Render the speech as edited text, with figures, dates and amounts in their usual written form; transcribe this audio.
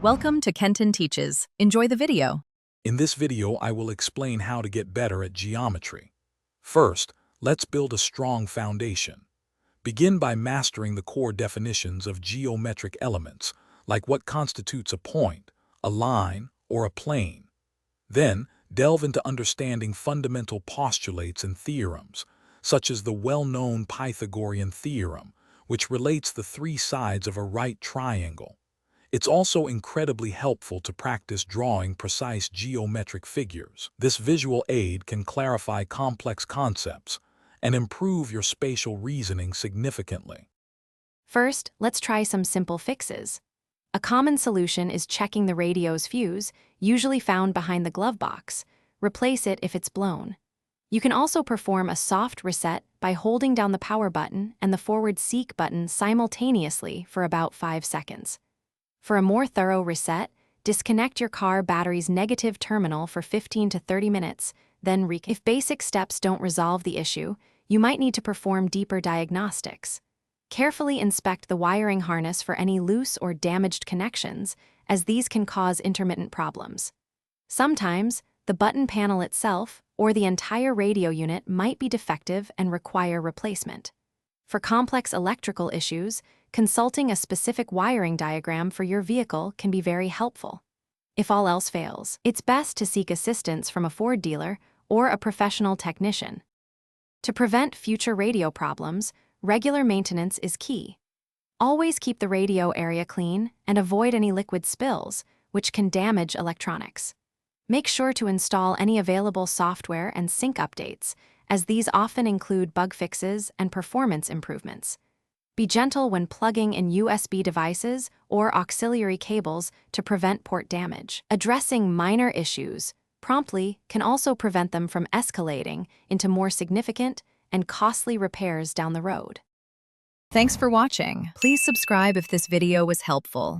Welcome to Kenton Teaches. Enjoy the video. In this video, I will explain how to get better at geometry. First, let's build a strong foundation. Begin by mastering the core definitions of geometric elements, like what constitutes a point, a line, or a plane. Then, delve into understanding fundamental postulates and theorems, such as the well-known Pythagorean theorem, which relates the three sides of a right triangle. It's also incredibly helpful to practice drawing precise geometric figures. This visual aid can clarify complex concepts and improve your spatial reasoning significantly. First, let's try some simple fixes. A common solution is checking the radio's fuse, usually found behind the glove box. Replace it if it's blown. You can also perform a soft reset by holding down the power button and the forward seek button simultaneously for about 5 seconds. For a more thorough reset, disconnect your car battery's negative terminal for 15 to 30 minutes, then If basic steps don't resolve the issue, you might need to perform deeper diagnostics. Carefully inspect the wiring harness for any loose or damaged connections, as these can cause intermittent problems. Sometimes, the button panel itself or the entire radio unit might be defective and require replacement. For complex electrical issues, consulting a specific wiring diagram for your vehicle can be very helpful. If all else fails, it's best to seek assistance from a Ford dealer or a professional technician. To prevent future radio problems, regular maintenance is key. Always keep the radio area clean and avoid any liquid spills, which can damage electronics. Make sure to install any available software and sync updates, as these often include bug fixes and performance improvements. Be gentle when plugging in USB devices or auxiliary cables to prevent port damage. Addressing minor issues promptly can also prevent them from escalating into more significant and costly repairs down the road. Thanks for watching. Please subscribe if this video was helpful.